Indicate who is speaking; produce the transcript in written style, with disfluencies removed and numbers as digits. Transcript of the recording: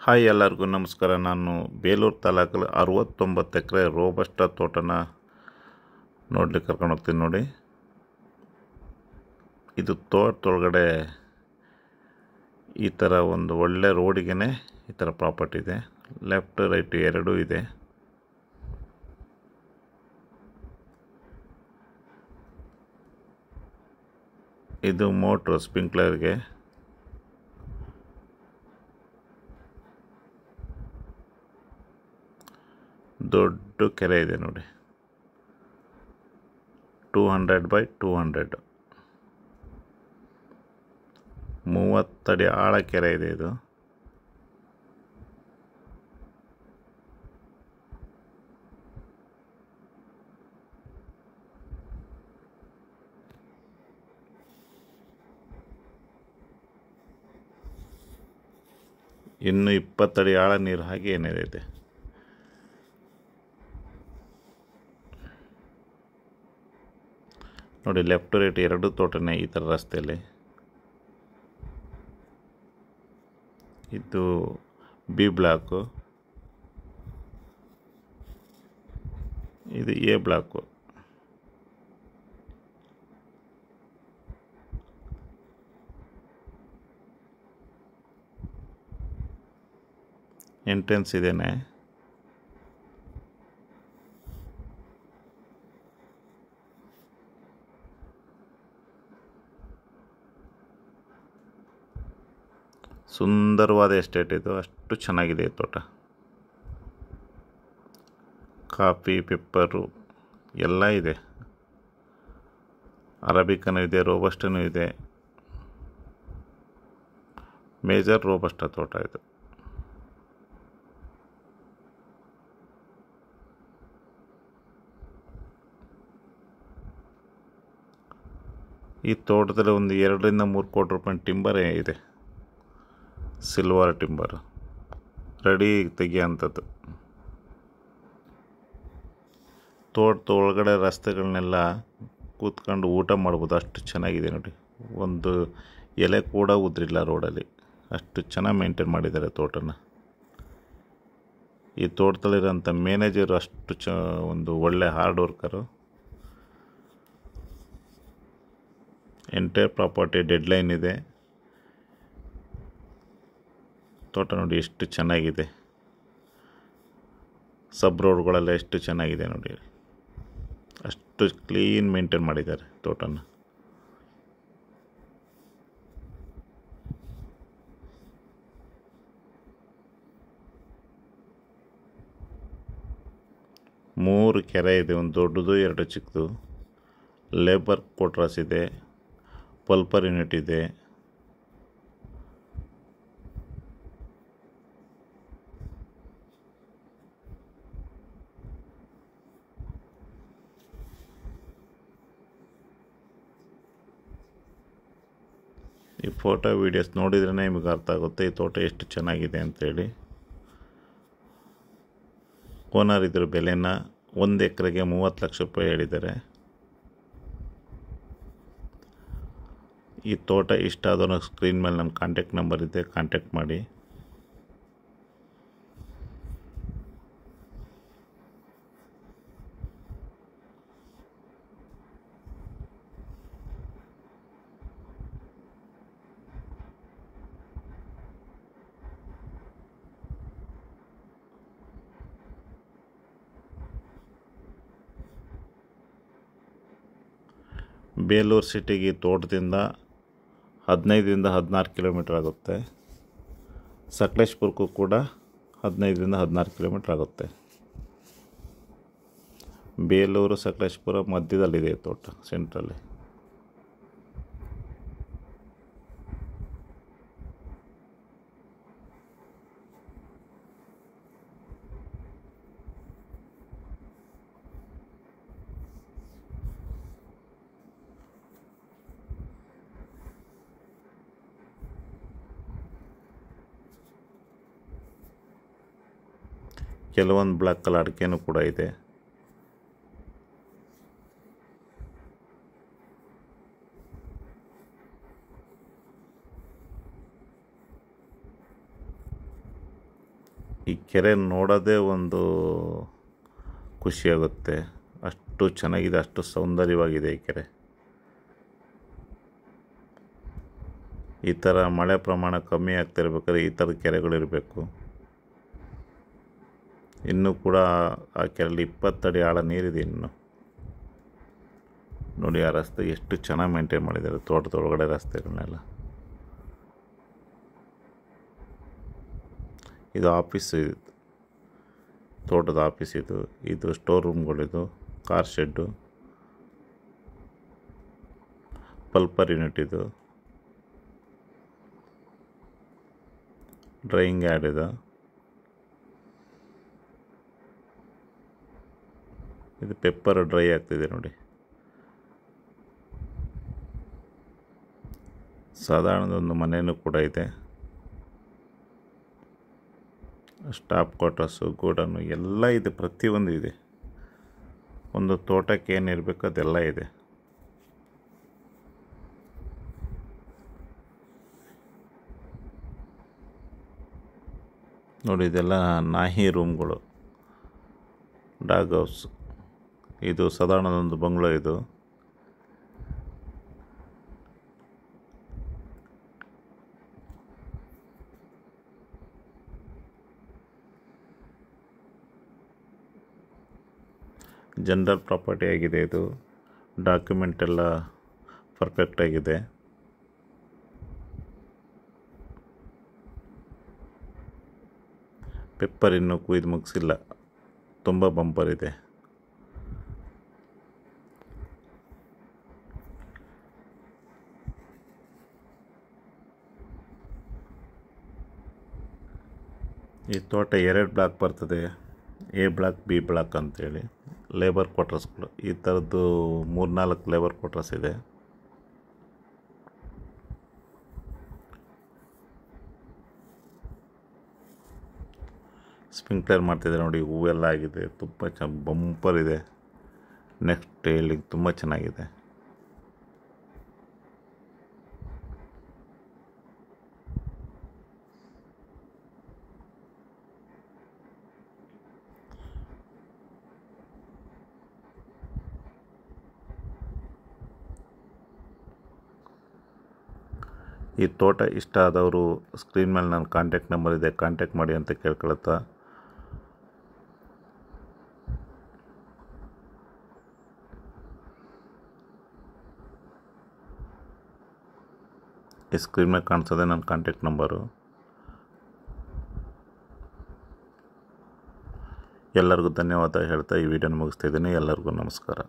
Speaker 1: Hi ಎಲ್ಲರಿಗೂ ನಮಸ್ಕಾರ. ನಾನು ಬೇಲೂರು ತಾಲೂಕಲ್ಲಿ 69 ಎಕರೆ ರೋಬಸ್ಟ ತೋಟನ ನೋಡ್ಲಿಕ್ಕೆ ಕರ್ಕೊಂಡು ಹೋಗ್ತೀನಿ ನೋಡಿ. ಇದು ತೋಟದೊಳಗಡೆ ಈ ಥರ ಒಂದು ಒಳ್ಳೆ ರೋಡಿಗೆ ಈ ಥರ ಪ್ರಾಪರ್ಟಿ ಇದೆ. ಲೆಫ್ಟ್ ರೈಟ್ ಎರಡೂ ಇದೆ. ಇದು ಮೋಟ್ರು ಸ್ಪ್ರಿಂಕ್ಲರ್ಗೆ. ದೊಡ್ಡ ಕೆರೆ ಇದೆ ನೋಡಿ, 200 by 200, 30 ಅಡಿ ಆಳ ಕೆರೆ ಇದೆ ಇದು. ಇನ್ನು 20 ಅಡಿ ಆಳ ನೀರು ಹಾಗೆ ಏನಿದೆ. ನೋಡಿ, ಲೆಫ್ಟ್ ರೈಟ್ ಎರಡು ತೋಟನೇ ಈ ಥರ ರಸ್ತೆಯಲ್ಲಿ. ಇದು ಬಿ ಬ್ಲಾಕು, ಇದು ಎ ಬ್ಲಾಕು. ಎಂಟ್ರೆನ್ಸ್ ಇದೇನೆ. ಸುಂದರವಾದ ಎಸ್ಟೇಟ್ ಇದು, ಅಷ್ಟು ಚೆನ್ನಾಗಿದೆ ಈ ತೋಟ. ಕಾಫಿ, ಪೆಪ್ಪರು ಎಲ್ಲ ಇದೆ. ಅರಬಿಕನೂ ಇದೆ, ರೋಬಸ್ಟನೂ ಇದೆ. ಮೇಜರ್ ರೋಬಸ್ಟ ತೋಟ ಇದು. ಈ ತೋಟದಲ್ಲಿ ಒಂದು 2 ರಿಂದ 3 ಕೋಟಿ ರೂಪಾಯಿ ಟಿಂಬರೇ ಇದೆ. ಸಿಲ್ವರ್ ಟಿಂಬರ್ ರೆಡಿ ತೆಗಿಯೋಂಥದ್ದು. ತೋಟದ ಒಳಗಡೆ ರಸ್ತೆಗಳನ್ನೆಲ್ಲ ಕೂತ್ಕೊಂಡು ಊಟ ಮಾಡ್ಬೋದು, ಅಷ್ಟು ಚೆನ್ನಾಗಿದೆ ನೋಡಿ. ಒಂದು ಎಲೆ ಕೂಡ ಉದ್ರಿಲ್ಲ ರೋಡಲ್ಲಿ, ಅಷ್ಟು ಚೆನ್ನಾಗಿ ಮೇಂಟೈನ್ ಮಾಡಿದ್ದಾರೆ ತೋಟನ. ಈ ತೋಟದಲ್ಲಿರೋಂಥ ಮ್ಯಾನೇಜರು ಅಷ್ಟು ಒಂದು ಒಳ್ಳೆ hard worker. Entire property deadline ಇದೆ. ತೋಟ ನೋಡಿ ಎಷ್ಟು ಚೆನ್ನಾಗಿದೆ. ಸಬ್ ರೋಡ್ಗಳೆಲ್ಲ ಎಷ್ಟು ಚೆನ್ನಾಗಿದೆ ನೋಡಿ, ಅಷ್ಟು ಕ್ಲೀನ್ ಮೇಂಟೈನ್ ಮಾಡಿದ್ದಾರೆ ತೋಟನ. ಮೂರು ಕೆರೆ ಇದೆ, ಒಂದು ದೊಡ್ಡದು 2 ಚಿಕ್ಕದು. ಲೇಬರ್ ಕ್ವಾರ್ಟರ್ಸ್ ಇದೆ, ಪಲ್ಪರ್ ಯೂನಿಟ್ ಇದೆ. ಈ ಫೋಟೋ ವೀಡಿಯೋಸ್ ನೋಡಿದ್ರೇ ನಿಮಗೆ ಅರ್ಥ ಆಗುತ್ತೆ ಈ ತೋಟ ಎಷ್ಟು ಚೆನ್ನಾಗಿದೆ ಅಂತೇಳಿ. ಓನರ್ ಇದ್ರ ಬೆಲೆನ 1 ಎಕರೆಗೆ 30 ಲಕ್ಷ ರೂಪಾಯಿ ಹೇಳಿದ್ದಾರೆ. ಈ ತೋಟ ಇಷ್ಟ ಆದವನು ಸ್ಕ್ರೀನ್ ಮೇಲೆ ನಮ್ಮ ಕಾಂಟ್ಯಾಕ್ಟ್ ನಂಬರ್ ಇದೆ, ಕಾಂಟ್ಯಾಕ್ಟ್ ಮಾಡಿ. ಬೇಲೂರು ಸಿಟಿಗೆ ತೋಟದಿಂದ 15 ರಿಂದ 16 ಕಿಲೋಮೀಟರ್ ಆಗುತ್ತೆ. ಸಕಲೇಶಪುರಕ್ಕೂ ಕೂಡ 15 ರಿಂದ 16 ಕಿಲೋಮೀಟರ್ ಆಗುತ್ತೆ. ಬೇಲೂರು ಸಕಲೇಶಪುರ ಮಧ್ಯದಲ್ಲಿದೆ ತೋಟ, ಸೆಂಟ್ರಲ್ಲಿ. ಕೆಲವೊಂದು ಬ್ಲ್ಯಾಕ್ ಕಲರ್ ಅಡಿಕೆನೂ ಕೂಡ ಇದೆ. ಈ ಕೆರೆ ನೋಡೋದೇ ಒಂದು ಖುಷಿಯಾಗುತ್ತೆ. ಅಷ್ಟು ಚೆನ್ನಾಗಿದೆ, ಅಷ್ಟು ಸೌಂದರ್ಯವಾಗಿದೆ ಈ ಕೆರೆ. ಈ ಥರ ಮಳೆ ಪ್ರಮಾಣ ಕಮ್ಮಿ ಆಗ್ತಿರ್ಬೇಕಾದ್ರೆ ಈ ಥರದ ಕೆರೆಗಳಿರಬೇಕು. ಇನ್ನೂ ಕೂಡ ಆ ಕೆರೆಯಲ್ಲಿ 20 ಅಡಿ ಆಳ ನೀರಿದೆ ಇನ್ನು. ನೋಡಿ ಆ ರಸ್ತೆ ಎಷ್ಟು ಚೆನ್ನಾಗಿ ಮೇಂಟೈನ್ ಮಾಡಿದ್ದಾರೆ, ತೋಟದೊಳಗಡೆ ರಸ್ತೆಗಳನ್ನೆಲ್ಲ. ಇದು ಆಫೀಸು, ಇದು ತೋಟದ ಆಫೀಸ್. ಇದು ಸ್ಟೋರ್ ರೂಮ್ಗಳಿದು, ಕಾರ್ ಶೆಡ್ಡು, ಪಲ್ಪರ್ ಯೂನಿಟ್, ಇದು ಡ್ರೈಯಿಂಗ್ ಯಾರ್ಡ್, ಇದು ಪೆಪ್ಪರ್ ಡ್ರೈ ಆಗ್ತಿದೆ ನೋಡಿ. ಸಾಧಾರಣದೊಂದು ಮನೆಯೂ ಕೂಡ ಇದೆ. ಸ್ಟಾಫ್ ಕ್ವಾರ್ಟರ್ಸು, ಗೋಡನ್ನು ಎಲ್ಲ ಇದೆ, ಪ್ರತಿಯೊಂದು ಇದೆ. ಒಂದು ತೋಟಕ್ಕೆ ಏನಿರಬೇಕು ಅದೆಲ್ಲ ಇದೆ. ನೋಡಿ ಇದೆಲ್ಲ ನಾಯಿ ರೂಮ್ಗಳು, ಡಾಗ್ ಹೌಸ್. ಇದು ಸಾಧಾರಣದೊಂದು ಬಂಗ್ಲೋ. ಇದು ಜನರಲ್ ಪ್ರಾಪರ್ಟಿ ಆಗಿದೆ. ಇದು ಡಾಕ್ಯುಮೆಂಟ್ ಎಲ್ಲ ಪರ್ಫೆಕ್ಟ್ ಆಗಿದೆ. ಪೆಪ್ಪರ್ ಇನ್ನೂ ಕುಯ್ದು ಮುಗಿಸಿಲ್ಲ, ತುಂಬ ಬಂಪರ್ ಇದೆ. ಈ ತೋಟ 2 ಬ್ಲಾಕ್ ಬರ್ತದೆ, ಎ ಬ್ಲಾಕ್, ಬಿ ಬ್ಲಾಕ್ ಅಂತೇಳಿ. ಲೇಬರ್ ಕ್ವಾರ್ಟರ್ಸ್ಗಳು, ಈ ಥರದ್ದು 3-4 ಲೇಬರ್ ಕ್ವಾರ್ಟರ್ಸ್ ಇದೆ. ಸ್ಪ್ರಿಂಕ್ಲರ್ ಮಾಡ್ತಿದ್ದಾರೆ ನೋಡಿ, ಹೂವೆಲ್ಲ ಆಗಿದೆ, ತುಂಬ ಬಂಪರ್ ಇದೆ. ನೆಕ್ಸ್ಟ್ ಹೇಳಿ ತುಂಬ ಚೆನ್ನಾಗಿದೆ. ಈ ತೋಟ ಇಷ್ಟ ಆದವರು ಸ್ಕ್ರೀನ್ ಮೇಲೆ ನನ್ನ ಕಾಂಟ್ಯಾಕ್ಟ್ ನಂಬರ್ ಇದೆ, ಕಾಂಟ್ಯಾಕ್ಟ್ ಮಾಡಿ ಅಂತ ಕೇಳ್ಕೊಳುತ್ತಾ, ಈ ಸ್ಕ್ರೀನ್ ಮೇಲೆ ಕಾಣಿಸೋದೆ ನನ್ನ ಕಾಂಟ್ಯಾಕ್ಟ್ ನಂಬರು. ಎಲ್ಲರಿಗೂ ಧನ್ಯವಾದ ಹೇಳ್ತಾ ಈ ವಿಡಿಯೋನ ಮುಗಿಸ್ತಾ ಇದ್ದೀನಿ. ಎಲ್ಲರಿಗೂ ನಮಸ್ಕಾರ.